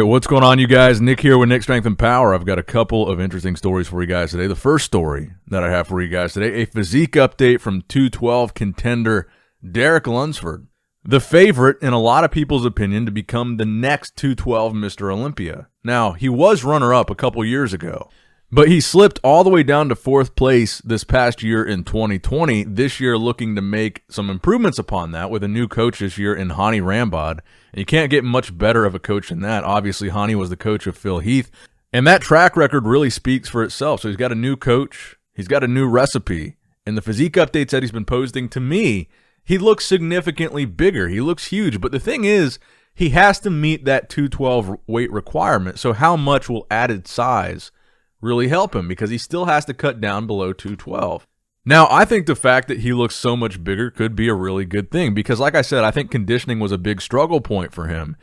Hey, what's going on, you guys? Nick here with Nick Strength and Power. I've got a couple of interesting stories for you guys today. The first story that I have for you guys today, a physique update from 212 contender Derek Lunsford, the favorite in a lot of people's opinion to become the next 212 Mr. Olympia. Now, he was runner-up a couple years ago, but he slipped all the way down to 4th place this past year in 2020. This year looking to make some improvements upon that with a new coach this year in Hani Rambod. And you can't get much better of a coach than that. Obviously, Hani was the coach of Phil Heath, and that track record really speaks for itself. So he's got a new coach, he's got a new recipe, and the physique updates that he's been posting, to me, he looks significantly bigger. He looks huge, but the thing is, he has to meet that 212 weight requirement. So how much will added size really help him? Because he still has to cut down below 212. Now, I think the fact that he looks so much bigger could be a really good thing because, like I said, I think conditioning was a big struggle point for him.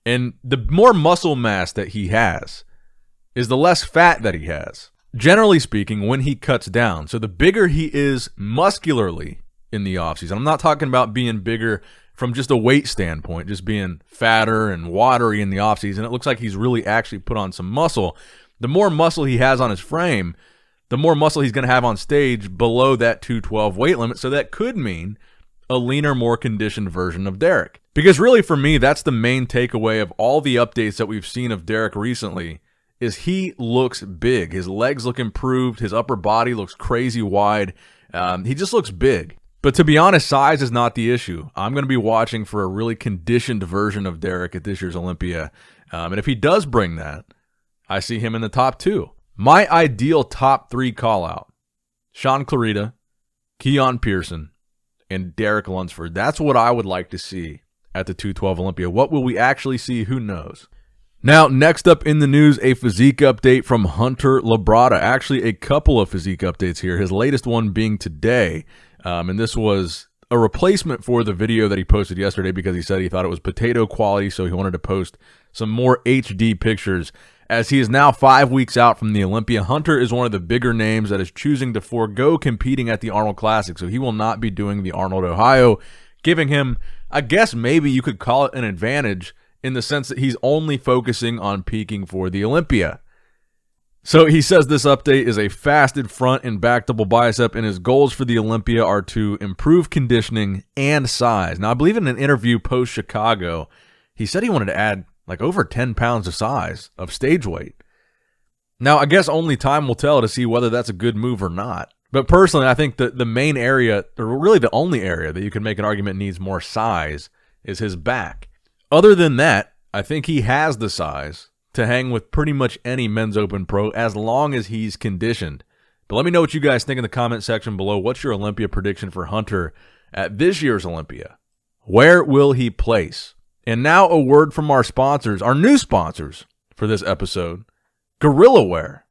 And the more muscle mass that he has is the less fat that he has, generally speaking, when he cuts down. So the bigger he is muscularly in the offseason, I'm not talking about being bigger from just a weight standpoint, just being fatter and watery in the offseason. It looks like he's really actually put on some muscle. The more muscle he has on his frame, the more muscle he's going to have on stage below that 212 weight limit. So that could mean a leaner, more conditioned version of Derek. Because really for me, that's the main takeaway of all the updates that we've seen of Derek recently is he looks big. His legs look improved. His upper body looks crazy wide. He just looks big. But to be honest, size is not the issue. I'm going to be watching for a really conditioned version of Derek at this year's Olympia. And if he does bring that, I see him in the top 2. My ideal top 3 call-out, Sean Clarita, Keon Pearson, and Derek Lunsford. That's what I would like to see at the 212 Olympia. What will we actually see? Who knows? Now, next up in the news, a physique update from Hunter Labrada. Actually, a couple of physique updates here. His latest one being today, and this was a replacement for the video that he posted yesterday because he said he thought it was potato quality, so he wanted to post some more HD pictures. As he is now 5 weeks out from the Olympia, Hunter is one of the bigger names that is choosing to forego competing at the Arnold Classic, so he will not be doing the Arnold, Ohio, giving him, I guess maybe you could call it an advantage in the sense that he's only focusing on peaking for the Olympia. So he says this update is a fasted front and back double bicep, and his goals for the Olympia are to improve conditioning and size. Now, I believe in an interview post-Chicago, he said he wanted to add like over 10 pounds of size of stage weight. Now, I guess only time will tell to see whether that's a good move or not. But personally, I think that the main area, or really the only area that you can make an argument needs more size is his back. Other than that, I think he has the size to hang with pretty much any men's open pro as long as he's conditioned. But let me know what you guys think in the comment section below. What's your Olympia prediction for Hunter at this year's Olympia? Where will he place? And now a word from our sponsors, our new sponsors for this episode, GorillaWear.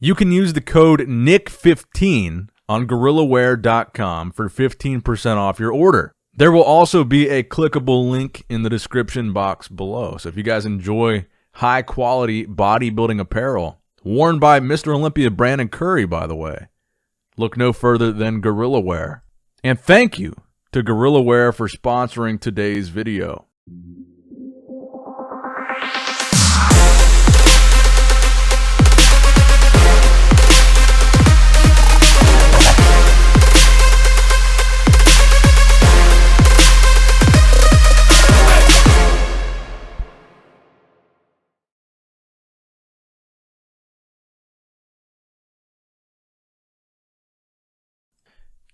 You can use the code NICK15 on GorillaWear.com for 15% off your order. There will also be a clickable link in the description box below. So if you guys enjoy high-quality bodybuilding apparel, worn by Mr. Olympia Brandon Curry, by the way, look no further than GorillaWear. And thank you to GorillaWear for sponsoring today's video.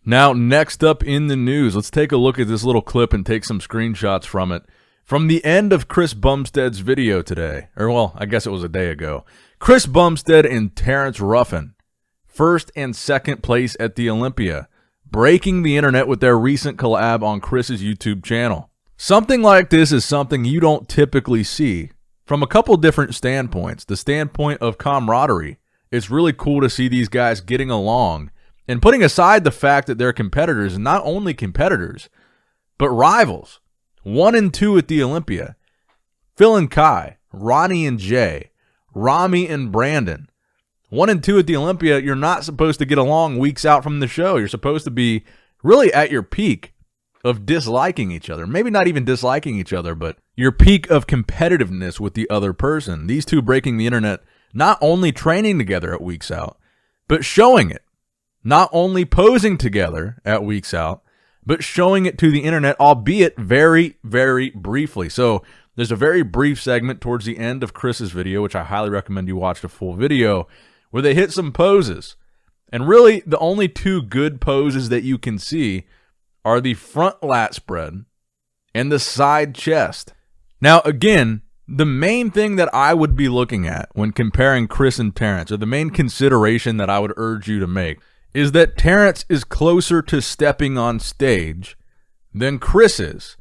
Now, next up in the news, let's take a look at this little clip and take some screenshots from it. From the end of Chris Bumstead's video today, or well, I guess it was a day ago. Chris Bumstead and Terrence Ruffin, 1st and 2nd place at the Olympia, breaking the internet with their recent collab on Chris's YouTube channel. Something like this is something you don't typically see from a couple different standpoints. The standpoint of camaraderie. It's really cool to see these guys getting along. And putting aside the fact that they're competitors, and not only competitors, but rivals. 1 and 2 at the Olympia. Phil and Kai, Ronnie and Jay, Rami and Brandon. 1 and 2 at the Olympia, you're not supposed to get along weeks out from the show. You're supposed to be really at your peak of disliking each other. Maybe not even disliking each other, but your peak of competitiveness with the other person. These two breaking the internet, not only training together at Weeks Out, but showing it. Not only posing together at Weeks Out, but showing it to the internet, albeit very, very briefly. So there's a very brief segment towards the end of Chris's video, which I highly recommend you watch the full video, where they hit some poses. And really, the only two good poses that you can see are the front lat spread and the side chest. Now, again, the main thing that I would be looking at when comparing Chris and Terrence, or the main consideration that I would urge you to make, is that Terrence is closer to stepping on stage than Chris is.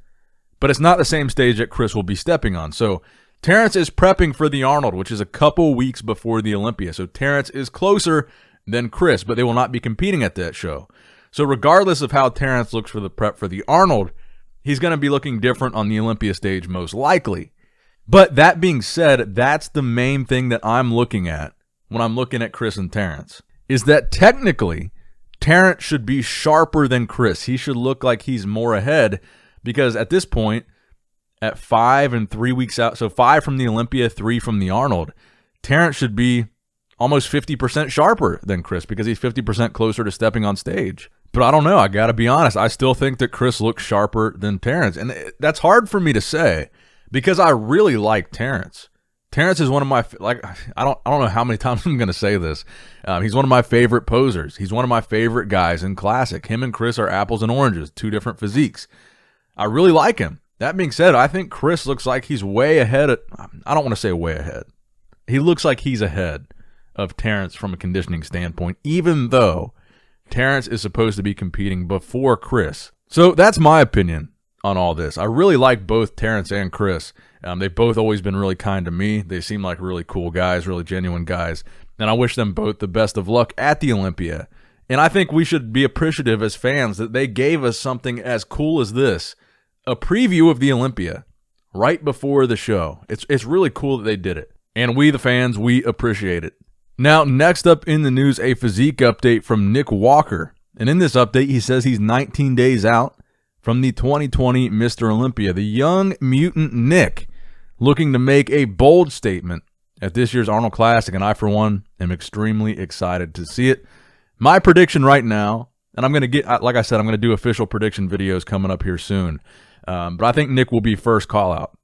But it's not the same stage that Chris will be stepping on. So Terrence is prepping for the Arnold, which is a couple weeks before the Olympia. So Terrence is closer than Chris, but they will not be competing at that show. So regardless of how Terrence looks for the prep for the Arnold, he's going to be looking different on the Olympia stage most likely. But that being said, that's the main thing that I'm looking at when I'm looking at Chris and Terrence, is that technically Terrence should be sharper than Chris. He should look like he's more ahead, because at this point, at 5 and 3 weeks out, so 5 from the Olympia, 3 from the Arnold, Terrence should be almost 50% sharper than Chris because he's 50% closer to stepping on stage. But I don't know. I got to be honest. I still think that Chris looks sharper than Terrence. And that's hard for me to say because I really like Terrence. Terrence is one of my, I don't know how many times I'm going to say this. He's one of my favorite posers. He's one of my favorite guys in Classic. Him and Chris are apples and oranges, two different physiques. I really like him. That being said, I think Chris looks like he's way ahead. I don't want to say way ahead. He looks like he's ahead of Terrence from a conditioning standpoint, even though Terrence is supposed to be competing before Chris. So that's my opinion on all this. I really like both Terrence and Chris. They've both always been really kind to me. They seem like really cool guys, really genuine guys. And I wish them both the best of luck at the Olympia. And I think we should be appreciative as fans that they gave us something as cool as this, a preview of the Olympia right before the show. It's really cool that they did it. And we, the fans, we appreciate it. Now, next up in the news, a physique update from Nick Walker. And in this update, he says he's 19 days out from the 2020 Mr. Olympia. The young mutant Nick looking to make a bold statement at this year's Arnold Classic, and I, for one, am extremely excited to see it. My prediction right now, and I'm going to get, like I said, I'm going to do official prediction videos coming up here soon, but I think Nick will be first call-out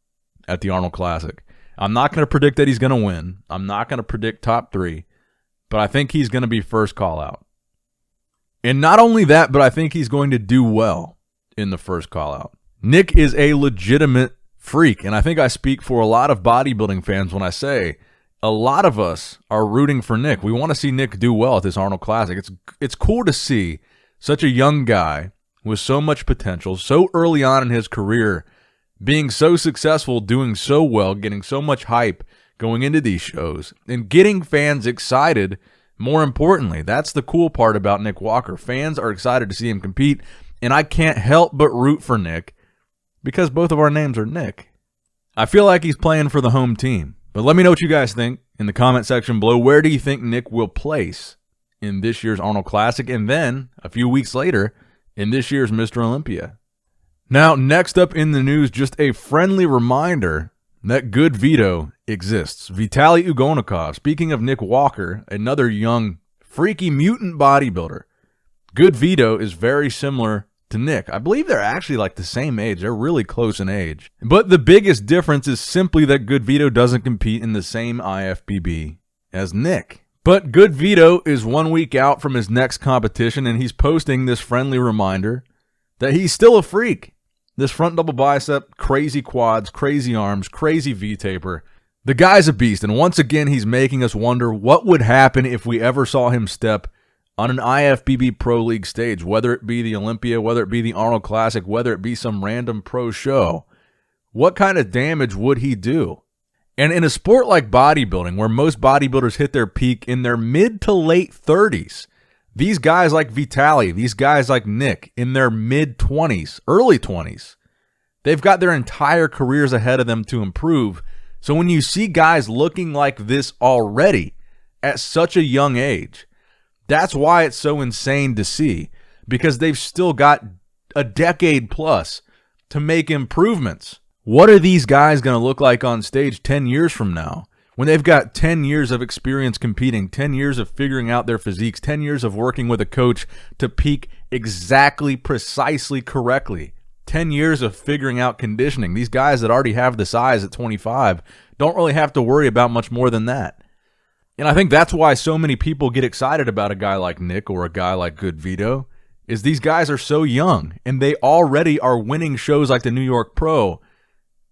at the Arnold Classic. I'm not going to predict that he's going to win. I'm not going to predict top 3, but I think he's going to be first call-out. And not only that, but I think he's going to do well in the first call-out. Nick is a legitimate freak, and I think I speak for a lot of bodybuilding fans when I say a lot of us are rooting for Nick. We want to see Nick do well at this Arnold Classic. It's cool to see such a young guy with so much potential, so early on in his career, being so successful, doing so well, getting so much hype going into these shows, and getting fans excited. More importantly, that's the cool part about Nick Walker. Fans are excited to see him compete, and I can't help but root for Nick because both of our names are Nick. I feel like he's playing for the home team. But let me know what you guys think in the comment section below. Where do you think Nick will place in this year's Arnold Classic, and then a few weeks later in this year's Mr. Olympia? Now, next up in the news, just a friendly reminder that GoodVito exists. Vitaly Ugonikov, speaking of Nick Walker, another young, freaky mutant bodybuilder. GoodVito is very similar to Nick. I believe they're actually like the same age. They're really close in age. But the biggest difference is simply that GoodVito doesn't compete in the same IFBB as Nick. But GoodVito is 1 week out from his next competition, and he's posting this friendly reminder that he's still a freak. This front double bicep, crazy quads, crazy arms, crazy V-taper. The guy's a beast, and once again, he's making us wonder what would happen if we ever saw him step on an IFBB Pro League stage, whether it be the Olympia, whether it be the Arnold Classic, whether it be some random pro show. What kind of damage would he do? And in a sport like bodybuilding, where most bodybuilders hit their peak in their mid to late 30s, these guys like Vitaly, these guys like Nick, in their mid-20s, early 20s, they've got their entire careers ahead of them to improve. So when you see guys looking like this already at such a young age, that's why it's so insane to see, because they've still got a decade plus to make improvements. What are these guys going to look like on stage 10 years from now? When they've got 10 years of experience competing, 10 years of figuring out their physiques, 10 years of working with a coach to peak exactly, precisely, correctly, 10 years of figuring out conditioning. These guys that already have the size at 25 don't really have to worry about much more than that. And I think that's why so many people get excited about a guy like Nick or a guy like GoodVito, is these guys are so young, and they already are winning shows like the New York Pro.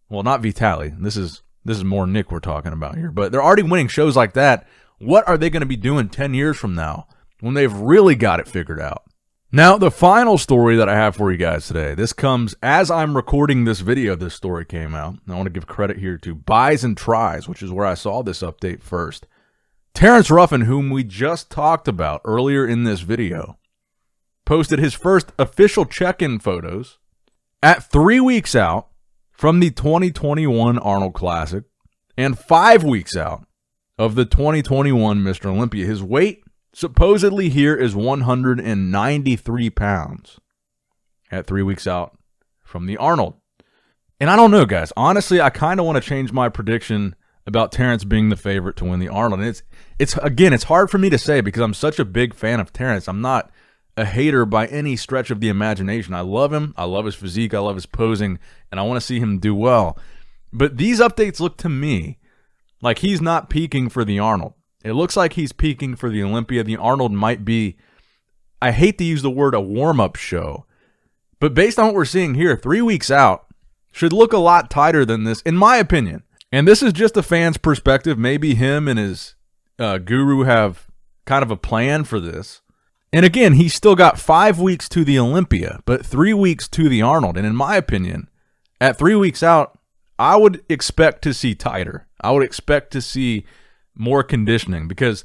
Well, not Vitali. This is more Nick we're talking about here. But they're already winning shows like that. What are they going to be doing 10 years from now when they've really got it figured out? Now, the final story that I have for you guys today, this comes as I'm recording this video. This story came out. I want to give credit here to Buys and Tries, which is where I saw this update first. Terrence Ruffin, whom we just talked about earlier in this video, posted his first official check-in photos at 3 weeks out from the 2021 Arnold Classic and 5 weeks out of the 2021 Mr. Olympia. His weight supposedly here is 193 pounds at 3 weeks out from the Arnold. And I don't know, guys. Honestly, I kind of want to change my prediction about Terrence being the favorite to win the Arnold. And it's hard for me to say because I'm such a big fan of Terrence. I'm not a hater by any stretch of the imagination. I love him. I love his physique. I love his posing. And I want to see him do well. But these updates look to me like he's not peaking for the Arnold. It looks like he's peaking for the Olympia. The Arnold might be, I hate to use the word a warm-up show, but based on what we're seeing here, 3 weeks out should look a lot tighter than this, in my opinion. And this is just a fan's perspective. Maybe him and his guru have kind of a plan for this. And again, he's still got 5 weeks to the Olympia, but 3 weeks to the Arnold. And in my opinion, at 3 weeks out, I would expect to see tighter. I would expect to see more conditioning, because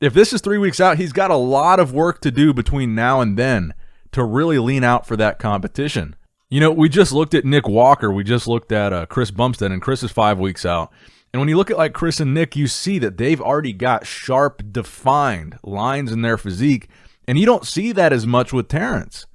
if this is 3 weeks out, he's got a lot of work to do between now and then to really lean out for that competition. You know, we just looked at Nick Walker. We just looked at Chris Bumstead, and Chris is 5 weeks out. And when you look at like Chris and Nick, you see that they've already got sharp, defined lines in their physique. And you don't see that as much with Terrence.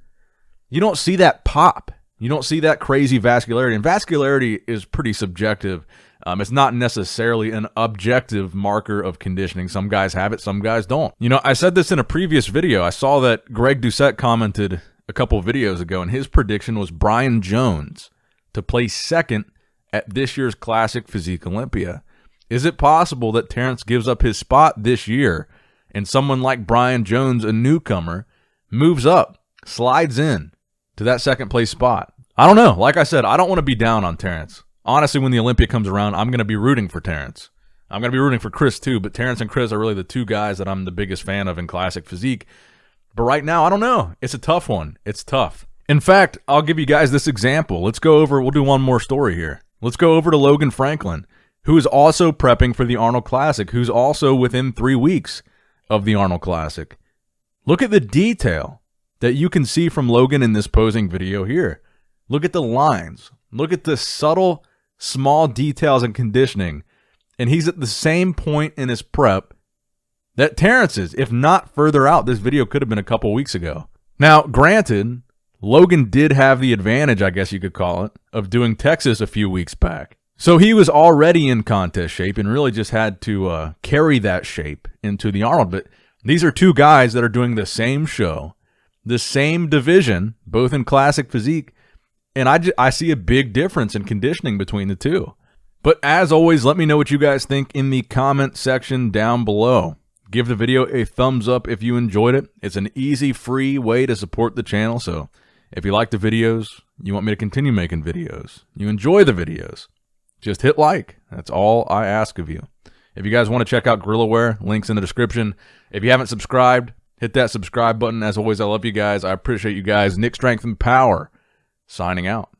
You don't see that pop. You don't see that crazy vascularity. And vascularity is pretty subjective. It's not necessarily an objective marker of conditioning. Some guys have it, some guys don't. You know, I said this in a previous video. I saw that Greg Doucette commented a couple videos ago, and his prediction was Brian Jones to place second at this year's Classic Physique Olympia. Is it possible that Terrence gives up his spot this year and someone like Brian Jones, a newcomer, moves up, slides in to that second place spot? I don't know. Like I said, I don't want to be down on Terrence. Honestly, when the Olympia comes around, I'm going to be rooting for Terrence. I'm going to be rooting for Chris too, but Terrence and Chris are really the two guys that I'm the biggest fan of in Classic Physique. But right now, I don't know. It's a tough one. It's tough. In fact, I'll give you guys this example. Let's go over, we'll do one more story here. Let's go over to Logan Franklin, who is also prepping for the Arnold Classic, who's also within 3 weeks of the Arnold Classic. Look at the detail that you can see from Logan in this posing video here. Look at the lines. Look at the subtle, small details and conditioning. And he's at the same point in his prep that Terrence is, if not further out. This video could have been a couple weeks ago. Now, granted, Logan did have the advantage, I guess you could call it, of doing Texas a few weeks back. So he was already in contest shape and really just had to carry that shape into the Arnold. But these are two guys that are doing the same show, the same division, both in Classic Physique, and I see a big difference in conditioning between the two. But as always, let me know what you guys think in the comment section down below. Give the video a thumbs up if you enjoyed it. It's an easy, free way to support the channel. So if you like the videos, you want me to continue making videos, you enjoy the videos, just hit like. That's all I ask of you. If you guys want to check out GorillaWear, links in the description. If you haven't subscribed, hit that subscribe button. As always, I love you guys. I appreciate you guys. Nick Strength and Power, signing out.